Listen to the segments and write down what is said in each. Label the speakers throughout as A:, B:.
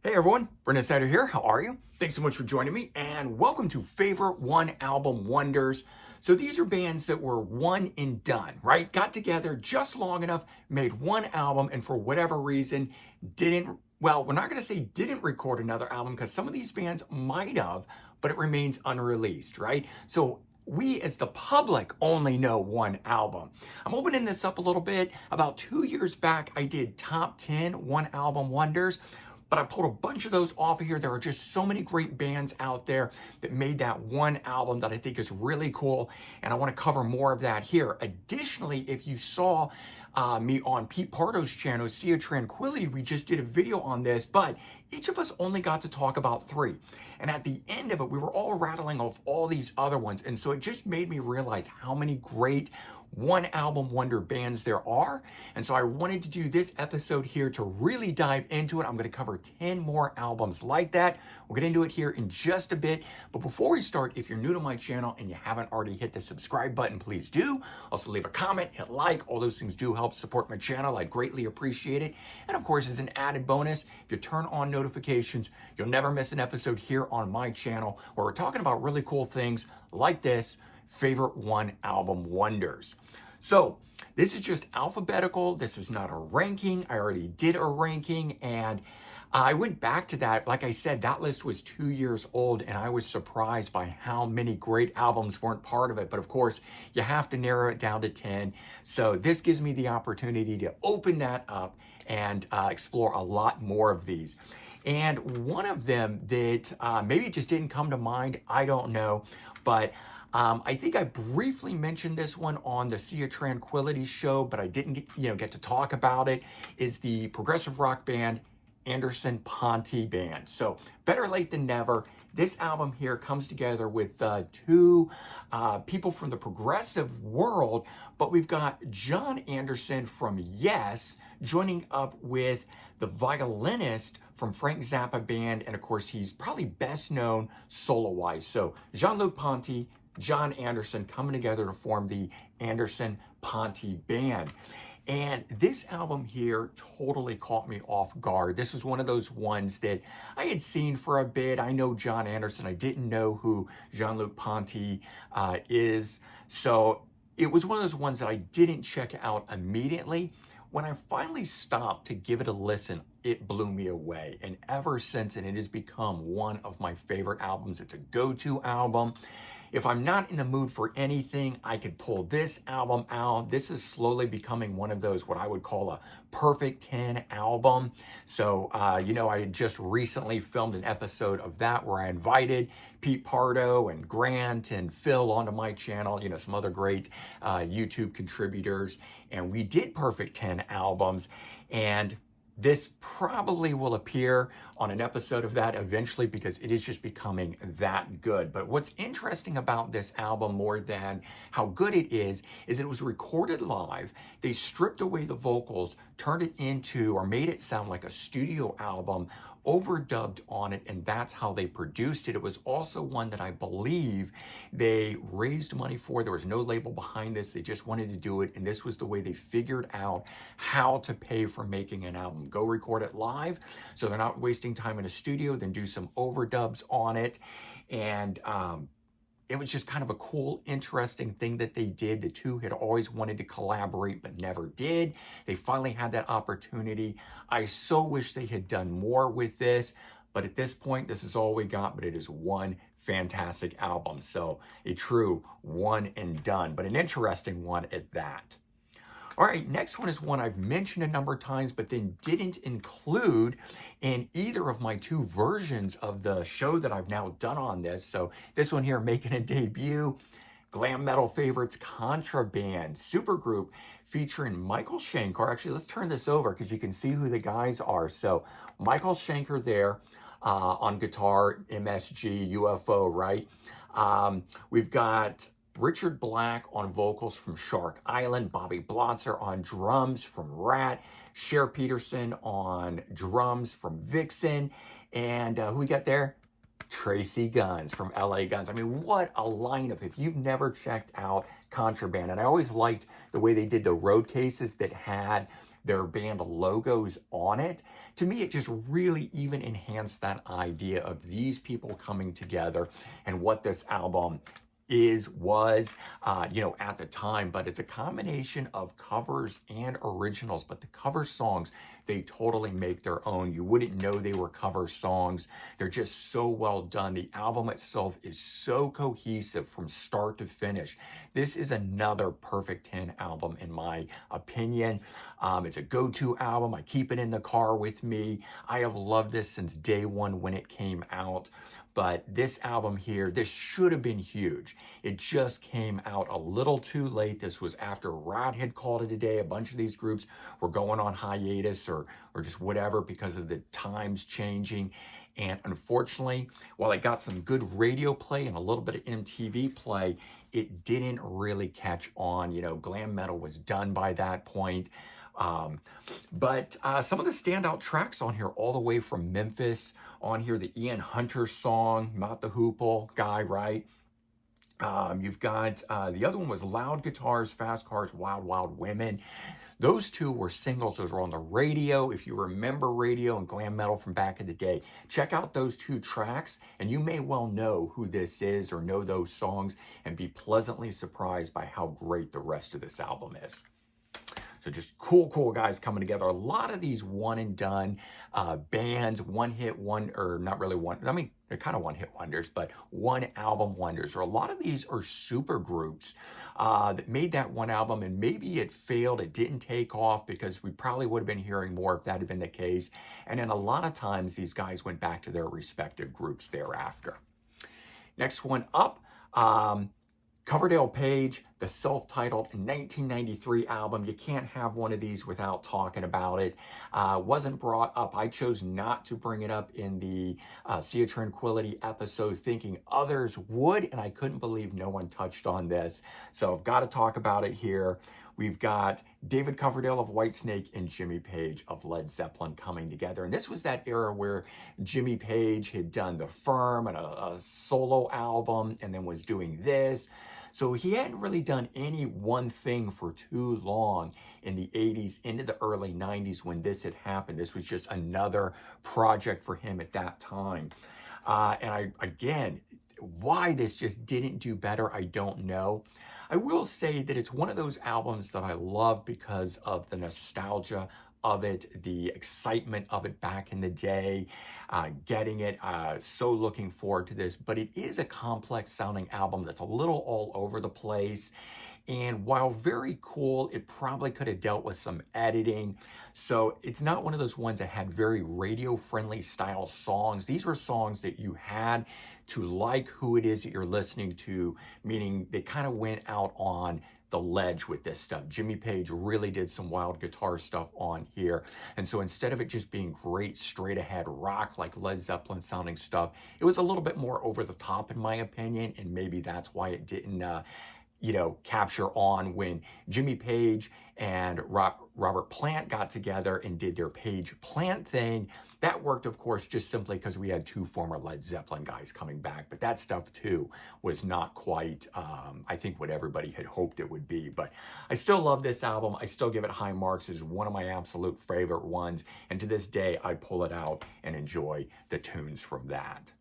A: Hey everyone, Brendan Sider here. How are you? Thanks so much for joining me and welcome to Favorite One Album Wonders. So these are bands that were one and done, right? Got together just long enough, made one album, and for whatever reason we're not going to say didn't record another album because some of these bands might have, but it remains unreleased, right? So we as the public only know one album. I'm opening this up a little bit. About 2 years back, I did top 10 one album wonders, but I pulled a bunch of those off of here. There are just so many great bands out there that made that one album that I think is really cool, and I want to cover more of that here. Additionally, if you saw me on Pete Pardo's channel, Sea of Tranquility, we just did a video on this, but each of us only got to talk about three. And at the end of it, we were all rattling off all these other ones. And so it just made me realize how many great one album wonder bands there are. And so I wanted to do this episode here to really dive into it. I'm going to cover 10 more albums like that. We'll get into it here in just a bit. But before we start, if you're new to my channel and you haven't already hit the subscribe button, please do. Also leave a comment, hit like. All those things do help support my channel. I'd greatly appreciate it. And of course, as an added bonus, if you turn on notifications, you'll never miss an episode here on my channel where we're talking about really cool things like this, Favorite One Album Wonders. So this is just alphabetical. This is not a ranking. I already did a ranking, and I went back to that. Like I said, that list was 2 years old, and I was surprised by how many great albums weren't part of it. But of course, you have to narrow it down to 10. So this gives me the opportunity to open that up and explore a lot more of these. And one of them that maybe just didn't come to mind, I don't know, but I think I briefly mentioned this one on the Sea of Tranquility show, but I didn't get to talk about it, is the progressive rock band Anderson Ponty Band. So better late than never. This album here comes together with two people from the progressive world, but we've got John Anderson from Yes joining up with the violinist from Frank Zappa Band, and of course he's probably best known solo-wise. So Jean-Luc Ponty, John Anderson coming together to form the Anderson Ponty Band. And this album here totally caught me off guard. This was one of those ones that I had seen for a bit. I know John Anderson. I didn't know who Jean-Luc Ponty is. So it was one of those ones that I didn't check out immediately. When I finally stopped to give it a listen, it blew me away. And ever since, and it has become one of my favorite albums. It's a go-to album. If I'm not in the mood for anything, I could pull this album out. This is slowly becoming one of those, what I would call a perfect 10 album. So, I had just recently filmed an episode of that where I invited Pete Pardo and Grant and Phil onto my channel, some other great YouTube contributors. And we did perfect 10 albums. And this probably will appear on an episode of that eventually because it is just becoming that good. But what's interesting about this album more than how good it is it was recorded live. They stripped away the vocals, turned it into, or made it sound like a studio album, overdubbed on it, and that's how they produced it. It was also one that I believe they raised money for. There was no label behind this. They just wanted to do it, and this was the way they figured out how to pay for making an album. Go record it live, so they're not wasting time in a studio, then do some overdubs on it. And it was just kind of a cool, interesting thing that they did. The two had always wanted to collaborate, but never did. They finally had that opportunity. I so wish they had done more with this, but at this point, this is all we got, but it is one fantastic album. So a true one and done, but an interesting one at that. All right, next one is one I've mentioned a number of times, but then didn't include in either of my two versions of the show that I've now done on this. So this one here making a debut, glam metal favorites, Contraband, supergroup featuring Michael Schenker. Actually, let's turn this over because you can see who the guys are. So Michael Schenker there on guitar, MSG, UFO, right? We've got Richard Black on vocals from Shark Island, Bobby Blotzer on drums from Rat, Cher Peterson on drums from Vixen, and who we got there? Tracy Guns from LA Guns. I mean, what a lineup. If you've never checked out Contraband, and I always liked the way they did the road cases that had their band logos on it. To me, it just really even enhanced that idea of these people coming together and what this album was at the time. But it's a combination of covers and originals, but the cover songs, they totally make their own. You wouldn't know they were cover songs. They're just so well done. The album itself is so cohesive from start to finish. This is another perfect 10 album in my opinion. It's a go-to album. I keep it in the car with me. I have loved this since day one when it came out. But this album here, this should have been huge. It just came out a little too late. This was after Rad had called it a day. A bunch of these groups were going on hiatus or just whatever because of the times changing. And unfortunately, while it got some good radio play and a little bit of MTV play, it didn't really catch on. Glam metal was done by that point. But some of the standout tracks on here, all the way from Memphis, on here, the Ian Hunter song, Not the Hoople guy, right? You've got, the other one was Loud Guitars, Fast Cars, Wild Wild Women. Those two were singles. Those were on the radio. If you remember radio and glam metal from back in the day, check out those two tracks and you may well know who this is or know those songs and be pleasantly surprised by how great the rest of this album is. So just cool guys coming together. A lot of these one and done bands, not really one, I mean, they're kind of one hit wonders, but one album wonders. Or a lot of these are super groups that made that one album and maybe it failed, it didn't take off because we probably would have been hearing more if that had been the case. And then a lot of times these guys went back to their respective groups thereafter. Next one up, Coverdale-Page, the self-titled 1993 album. You can't have one of these without talking about it. Wasn't brought up. I chose not to bring it up in the Sea of Tranquility episode, thinking others would, and I couldn't believe no one touched on this. So I've got to talk about it here. We've got David Coverdale of Whitesnake and Jimmy Page of Led Zeppelin coming together. And this was that era where Jimmy Page had done The Firm and a solo album and then was doing this. So he hadn't really done any one thing for too long in the 80s into the early 90s when this had happened. This was just another project for him at that time. Again, why this just didn't do better, I don't know. I will say that it's one of those albums that I love because of the nostalgia of it, the excitement of it back in the day, getting it, so looking forward to this. But it is a complex sounding album that's a little all over the place. And while very cool, it probably could have dealt with some editing. So it's not one of those ones that had very radio-friendly style songs. These were songs that you had to like who it is that you're listening to, meaning they kind of went out on the ledge with this stuff. Jimmy Page really did some wild guitar stuff on here. And so instead of it just being great straight ahead rock like Led Zeppelin sounding stuff, it was a little bit more over the top in my opinion. And maybe that's why it didn't capture on when Jimmy Page and Robert Plant got together and did their Page Plant thing. That worked, of course, just simply because we had two former Led Zeppelin guys coming back. But that stuff, too, was not quite, I think, what everybody had hoped it would be. But I still love this album. I still give it high marks. It's one of my absolute favorite ones. And to this day, I pull it out and enjoy the tunes from that.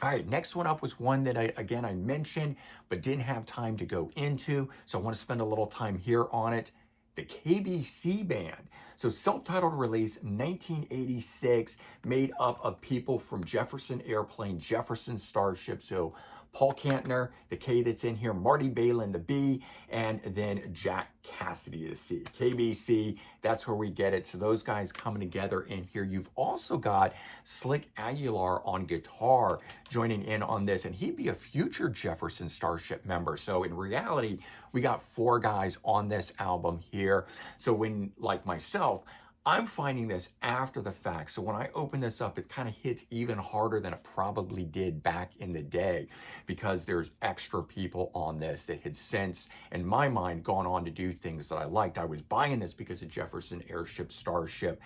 A: All right, next one up was one that I mentioned, but didn't have time to go into. So I want to spend a little time here on it. The KBC Band. So self-titled release, 1986, made up of people from Jefferson Airplane, Jefferson Starship. So Paul Kantner, the K that's in here, Marty Balin, the B, and then Jack Cassidy, the C. KBC, that's where we get it. So those guys coming together in here. You've also got Slick Aguilar on guitar joining in on this, and he'd be a future Jefferson Starship member. So in reality, we got four guys on this album here. So when, like myself, I'm finding this after the fact. So when I open this up, it kind of hits even harder than it probably did back in the day, because there's extra people on this that had since, in my mind, gone on to do things that I liked. I was buying this because of Jefferson Airship, Starship,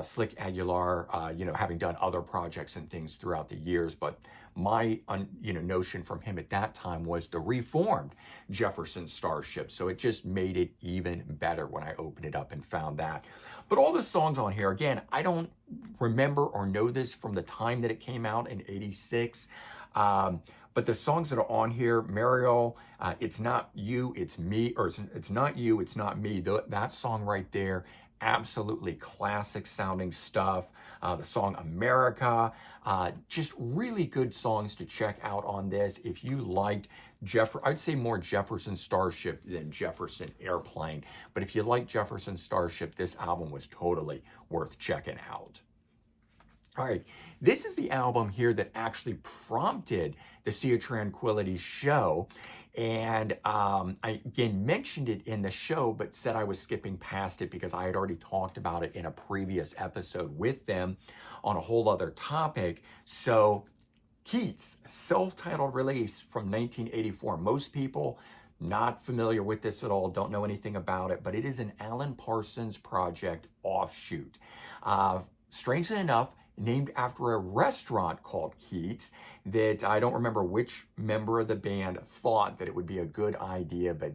A: Slick Aguilar, having done other projects and things throughout the years. But my notion from him at that time was the reformed Jefferson Starship. So it just made it even better when I opened it up and found that. But all the songs on here, again, I don't remember or know this from the time that it came out in '86. But the songs that are on here, Mariel, It's Not You, It's Me, or It's Not You, It's Not Me, that song right there, absolutely classic sounding stuff. The song America, just really good songs to check out on this. If you liked I'd say more Jefferson Starship than Jefferson Airplane, but if you like Jefferson Starship, this album was totally worth checking out. All right, this is the album here that actually prompted the Sea of Tranquility show. And I, again, mentioned it in the show, but said I was skipping past it because I had already talked about it in a previous episode with them on a whole other topic. So Keats, self-titled release from 1984. Most people not familiar with this at all, don't know anything about it, but it is an Alan Parsons Project offshoot. Strangely enough, named after a restaurant called Keats that I don't remember which member of the band thought that it would be a good idea, but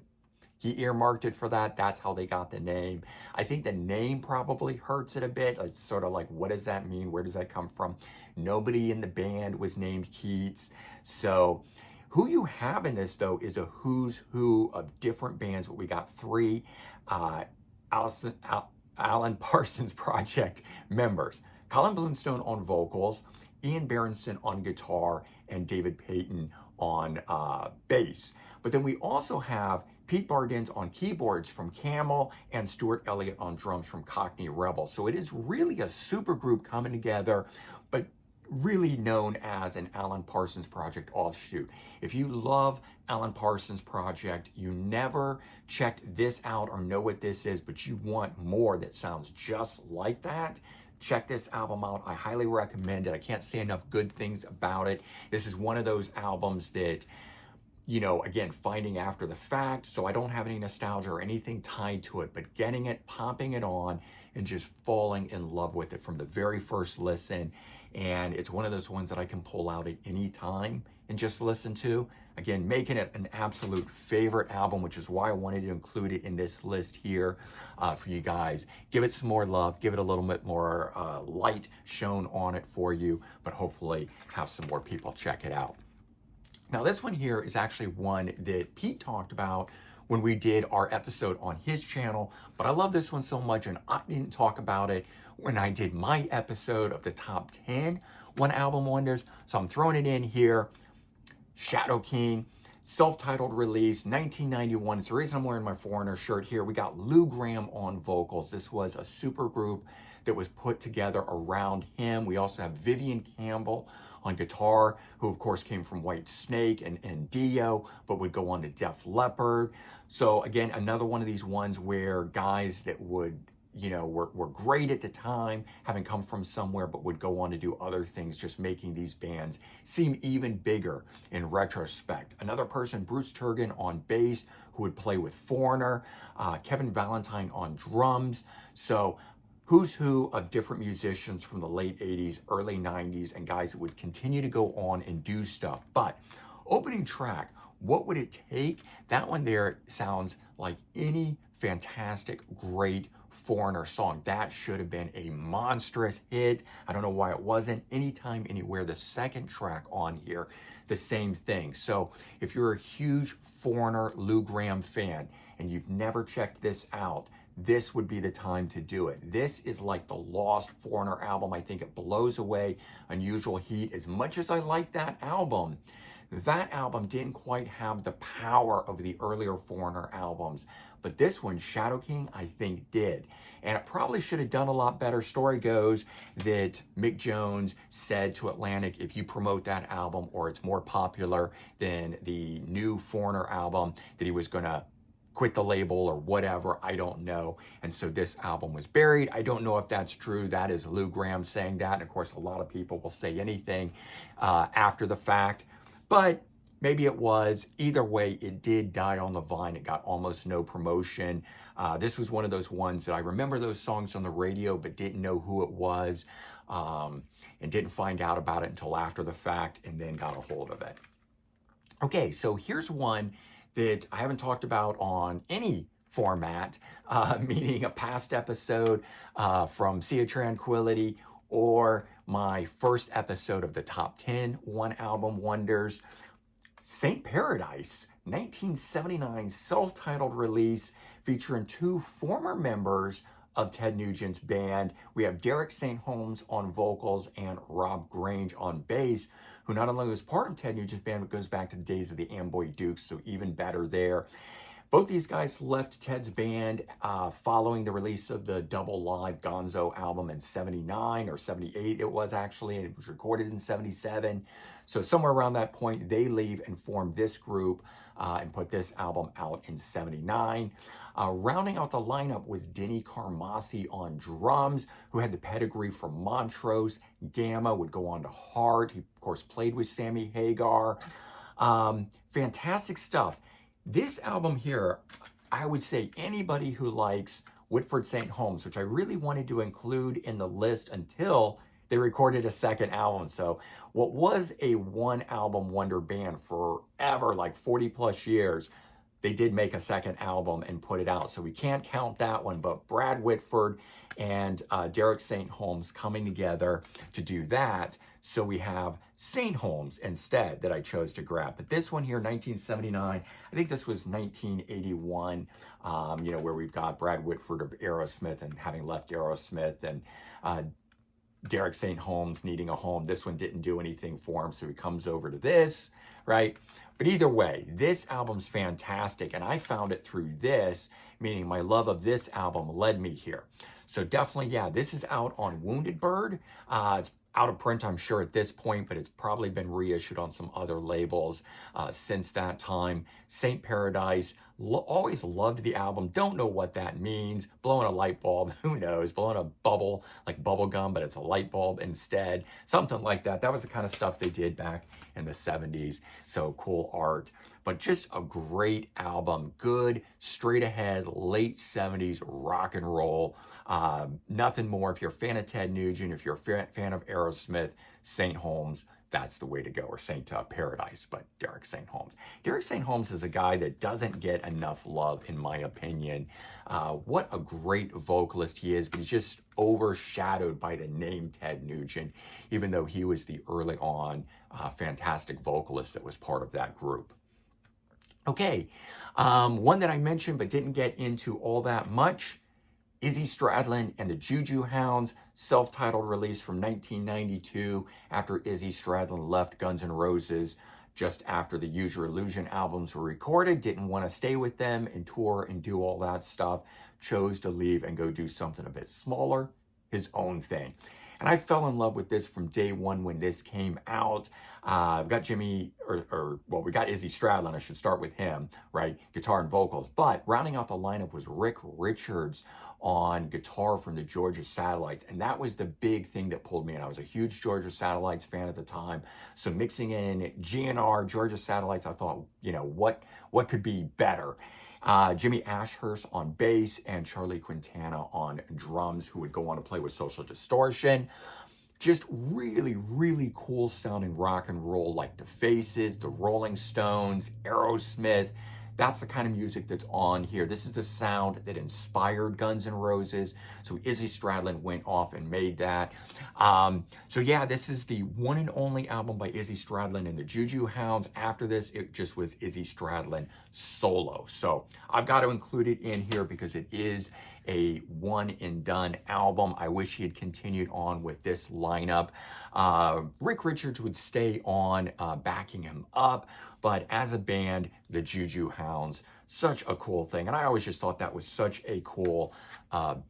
A: he earmarked it for that. That's how they got the name. I think the name probably hurts it a bit. It's sort of like, what does that mean? Where does that come from? Nobody in the band was named Keats. So who you have in this, though, is a who's who of different bands, but we got three Alan Parsons Project members. Colin Blunstone on vocals, Ian Berenson on guitar, and David Payton on bass. But then we also have Pete Bardens on keyboards from Camel and Stuart Elliott on drums from Cockney Rebel. So it is really a super group coming together, but really known as an Alan Parsons Project offshoot. If you love Alan Parsons Project, you never checked this out or know what this is, but you want more that sounds just like that, check this album out. I highly recommend it. I can't say enough good things about it. This is one of those albums that, again, finding after the fact, so I don't have any nostalgia or anything tied to it, but getting it, popping it on, and just falling in love with it from the very first listen. And it's one of those ones that I can pull out at any time and just listen to. Again, making it an absolute favorite album, which is why I wanted to include it in this list here for you guys. Give it some more love, give it a little bit more light shown on it for you, but hopefully have some more people check it out. Now, this one here is actually one that Pete talked about when we did our episode on his channel, but I love this one so much, and I didn't talk about it when I did my episode of the top 10 One Album Wonders, so I'm throwing it in here. Shadow King, self-titled release, 1991. It's the reason I'm wearing my Foreigner shirt here. We got Lou Gramm on vocals. This was a super group that was put together around him. We also have Vivian Campbell on guitar, who of course came from White Snake and Dio, but would go on to Def Leppard. So again, another one of these ones where guys that would, were great at the time, having come from somewhere, but would go on to do other things, just making these bands seem even bigger in retrospect. Another person, Bruce Turgan on bass, who would play with Foreigner, Kevin Valentine on drums. So who's who of different musicians from the late 80s, early 90s, and guys that would continue to go on and do stuff. But opening track, What Would It Take? That one there sounds like any fantastic, great Foreigner song. That should have been a monstrous hit. I don't know why it wasn't. Anytime, Anywhere, the second track on here, the same thing. So if you're a huge Foreigner Lou Gramm fan and you've never checked this out, this would be the time to do it. This is like the lost Foreigner album. I think it blows away Unusual Heat. As much as I like that album didn't quite have the power of the earlier Foreigner albums. But this one, Shadow King, I think did. And it probably should have done a lot better. Story goes that Mick Jones said to Atlantic, if you promote that album or it's more popular than the new Foreigner album, that he was going to quit the label or whatever, I don't know. And so this album was buried. I don't know if that's true. That is Lou Gramm saying that. And of course, a lot of people will say anything after the fact, but maybe it was. Either way, it did die on the vine. It got almost no promotion. This was one of those ones that I remember those songs on the radio, but didn't know who it was, and didn't find out about it until after the fact, and then got a hold of it. Okay, so here's one that I haven't talked about on any format, meaning a past episode from Sea of Tranquility or my first episode of the Top 10 One Album Wonders. St. Paradise, 1979 self-titled release featuring two former members of Ted Nugent's band. We have Derek St. Holmes on vocals and Rob Grange on bass, who not only was part of Ted Nugent's band, but goes back to the days of the Amboy Dukes, so even better there. Both these guys left Ted's band following the release of the double live Gonzo album in 79 or 78 it was actually, and it was recorded in 77. So somewhere around that point, they leave and form this group and put this album out in 79. Rounding out the lineup was Denny Carmassi on drums, who had the pedigree from Montrose. Gamma would go on to Heart. He, of course, played with Sammy Hagar. Fantastic stuff. This album here, I would say anybody who likes Whitford St. Holmes, which I really wanted to include in the list until they recorded a second album. So what was a one album wonder band forever, like 40 plus years, they did make a second album and put it out. So we can't count that one, but Brad Whitford and Derek St. Holmes coming together to do that. So we have St. Holmes instead that I chose to grab. But this one here, 1979, I think this was 1981, where we've got Brad Whitford of Aerosmith and having left Aerosmith, and Derek St. Holmes needing a home. This one didn't do anything for him, so he comes over to this, right? But either way, this album's fantastic, and I found it through this, meaning my love of this album led me here. So definitely, yeah, this is out on Wounded Bird. It's out of print, I'm sure, at this point, but it's probably been reissued on some other labels since that time. St. Paradise, always loved the album. Don't know what that means. Blowing a light bulb, who knows? Blowing a bubble, like bubble gum, but it's a light bulb instead. Something like that. That was the kind of stuff they did back in the 70s. So cool art. But just a great album. Good, straight ahead, late 70s rock and roll. Nothing more. If you're a fan of Ted Nugent, if you're a fan of Aerosmith, St. Holmes, that's the way to go. Or St. Paradise, but Derek St. Holmes. Derek St. Holmes is a guy that doesn't get enough love, in my opinion. What a great vocalist he is, but he's just overshadowed by the name Ted Nugent, even though he was the early on fantastic vocalist that was part of that group. Okay, one that I mentioned but didn't get into all that much, Izzy Stradlin and the Juju Hounds, self-titled release from 1992 after Izzy Stradlin left Guns N' Roses just after the Use Your Illusion albums were recorded, didn't want to stay with them and tour and do all that stuff, chose to leave and go do something a bit smaller, his own thing. And I fell in love with this from day one when this came out. We got we got Izzy Stradlin. I should start with him, right? Guitar and vocals. But rounding out the lineup was Rick Richards on guitar from the Georgia Satellites. And that was the big thing that pulled me in. I was a huge Georgia Satellites fan at the time. So mixing in GNR, Georgia Satellites, I thought, what could be better? Jimmy Ashurst on bass and Charlie Quintana on drums, who would go on to play with Social Distortion. Just really, really cool sounding rock and roll, like the Faces, the Rolling Stones, Aerosmith. That's the kind of music that's on here. This is the sound that inspired Guns N' Roses. So Izzy Stradlin went off and made that. So yeah, this is the one and only album by Izzy Stradlin and the Juju Hounds. After this, it just was Izzy Stradlin solo. So I've got to include it in here because it is a one and done album. I wish he had continued on with this lineup. Rick Richards would stay on backing him up. But as a band, the Juju Hounds, such a cool thing. And I always just thought that was such a cool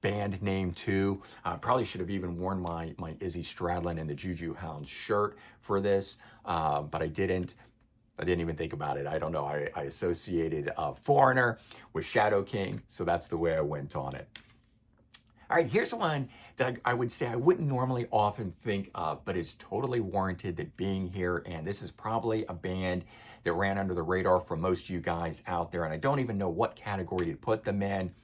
A: band name too. I probably should have even worn my Izzy Stradlin and the Juju Hounds shirt for this, but I didn't. I didn't even think about it. I don't know. I associated Foreigner with Shadow King, so that's the way I went on it. All right, here's one that I would say I wouldn't normally often think of, but it's totally warranted that being here. And this is probably a band that ran under the radar for most of you guys out there. And I don't even know what category to put them in.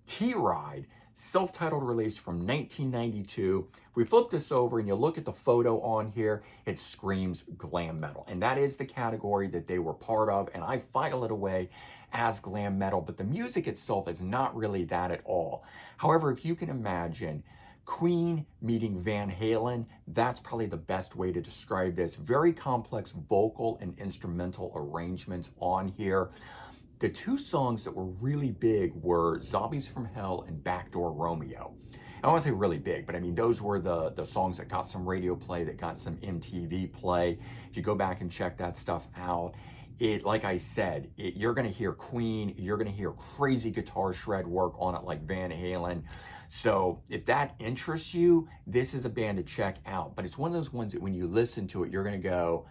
A: T-Ride, self-titled release from 1992. If we flip this over and you look at the photo on here, it screams glam metal. And that is the category that they were part of. And I file it away as glam metal, but the music itself is not really that at all. However, if you can imagine Queen meeting Van Halen, that's probably the best way to describe this. Very complex vocal and instrumental arrangements on here. The two songs that were really big were Zombies from Hell and Backdoor Romeo. I don't want to say really big, but I mean, those were the songs that got some radio play, that got some MTV play. If you go back and check that stuff out, like I said, you're going to hear Queen, you're going to hear crazy guitar shred work on it like Van Halen. So if that interests you, this is a band to check out. But it's one of those ones that when you listen to it, you're going to go,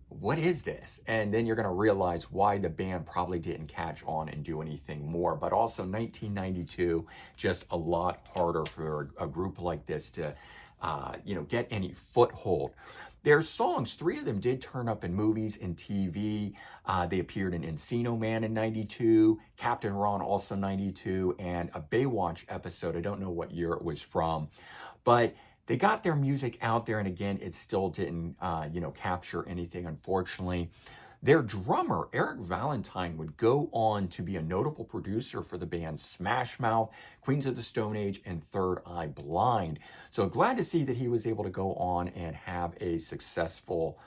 A: what is this? And then you're going to realize why the band probably didn't catch on and do anything more. But also 1992, just a lot harder for a group like this to, get any foothold. Their songs, 3 of them did turn up in movies and TV. They appeared in Encino Man in 92, Captain Ron also 92, and a Baywatch episode. I don't know what year it was from, but they got their music out there, and again, it still didn't, capture anything, unfortunately. Their drummer, Eric Valentine, would go on to be a notable producer for the bands Smash Mouth, Queens of the Stone Age, and Third Eye Blind. So glad to see that he was able to go on and have a successful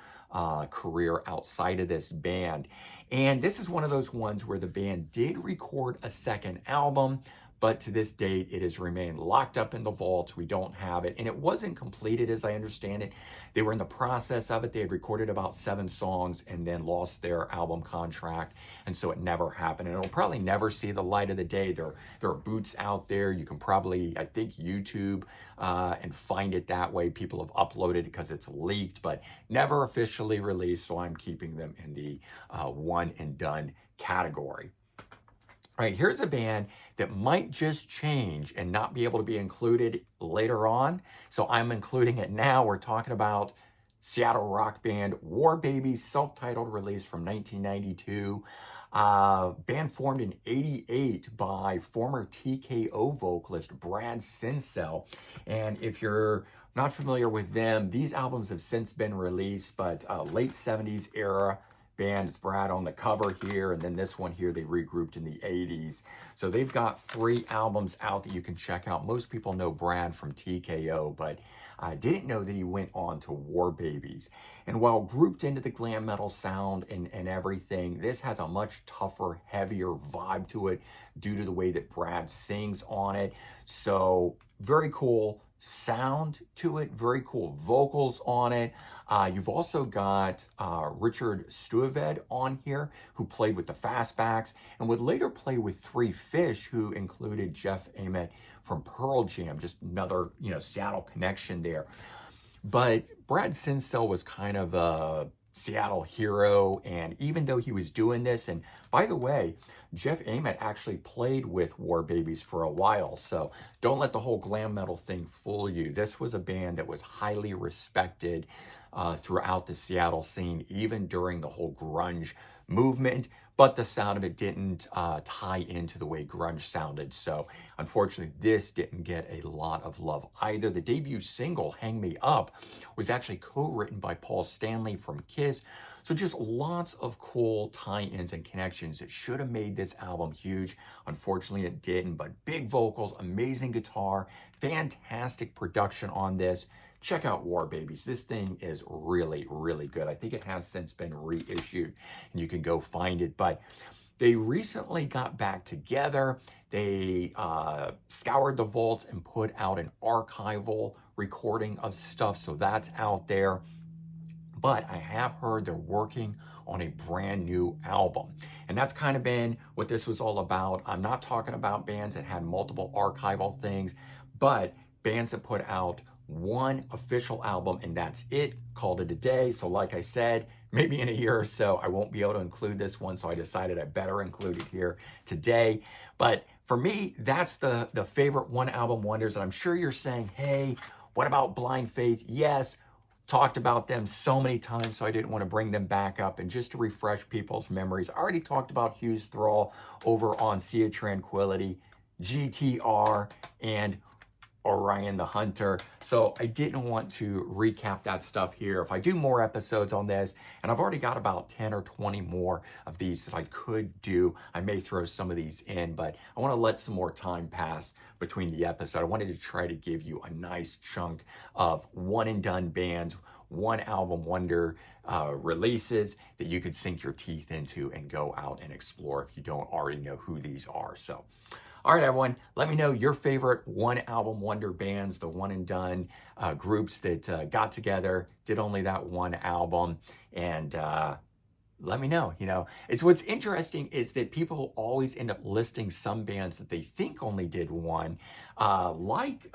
A: career outside of this band. And this is one of those ones where the band did record a second album, but to this date, it has remained locked up in the vault. We don't have it. And it wasn't completed, as I understand it. They were in the process of it. They had recorded about 7 songs and then lost their album contract. And so it never happened. And it'll probably never see the light of the day. There are boots out there. You can probably, I think, YouTube and find it that way. People have uploaded it because it's leaked, but never officially released. So I'm keeping them in the one and done category. All right, here's a band that might just change and not be able to be included later on. So I'm including it now. We're talking about Seattle rock band War Babies, self-titled release from 1992. Band formed in 88 by former TKO vocalist Brad Sinsel. And if you're not familiar with them, these albums have since been released, but late 70s era band. It's Brad on the cover here, and then this one here they regrouped in the 80s. So they've got 3 albums out that you can check out. Most people know Brad from TKO, but I didn't know that he went on to War Babies. And while grouped into the glam metal sound and everything, this has a much tougher, heavier vibe to it due to the way that Brad sings on it. So very cool sound to it, very cool vocals on it. You've also got Richard Stuyvesant on here, who played with the Fastbacks and would later play with Three Fish, who included Jeff Ament from Pearl Jam. Just another, Seattle connection there. But Brad Sinsel was kind of a Seattle hero, and even though he was doing this, and by the way, Jeff Ament actually played with War Babies for a while, so don't let the whole glam metal thing fool you. This was a band that was highly respected throughout the Seattle scene, even during the whole grunge movement, but the sound of it didn't tie into the way grunge sounded. So unfortunately, this didn't get a lot of love either. The debut single, Hang Me Up, was actually co-written by Paul Stanley from Kiss. So just lots of cool tie-ins and connections that should have made this album huge. Unfortunately, it didn't, but big vocals, amazing guitar, fantastic production on this. Check out War Babies. This thing is really, really good. I think it has since been reissued, and you can go find it. But they recently got back together. They scoured the vaults and put out an archival recording of stuff, so that's out there. But I have heard they're working on a brand new album. And that's kind of been what this was all about. I'm not talking about bands that had multiple archival things, but bands that put out one official album, and that's it, called it a day. So like I said, maybe in a year or so, I won't be able to include this one. So I decided I better include it here today. But for me, that's the favorite one album wonders. And I'm sure you're saying, hey, what about Blind Faith? Yes, talked about them so many times, so I didn't want to bring them back up. And just to refresh people's memories, I already talked about Hughes Thrall over on Sea of Tranquility, GTR, and Orion the Hunter. So I didn't want to recap that stuff here. If I do more episodes on this, and I've already got about 10 or 20 more of these that I could do, I may throw some of these in, but I want to let some more time pass between the episode. I wanted to try to give you a nice chunk of one and done bands, one album wonder releases that you could sink your teeth into and go out and explore if you don't already know who these are. So all right, everyone, let me know your favorite one album wonder bands, the one and done groups that got together, did only that one album, and let me know. It's what's interesting is that people always end up listing some bands that they think only did one, like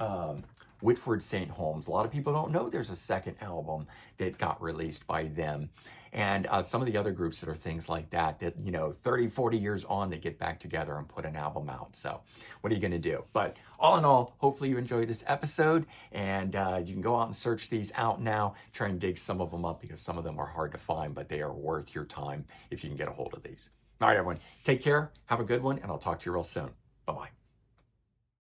A: Whitford St. Holmes. A lot of people don't know there's a second album that got released by them. And some of the other groups that are things like that, 30, 40 years on, they get back together and put an album out. So what are you going to do? But all in all, hopefully you enjoyed this episode, and you can go out and search these out now, try and dig some of them up because some of them are hard to find, but they are worth your time if you can get a hold of these. All right, everyone, take care, have a good one, and I'll talk to you real soon. Bye-bye.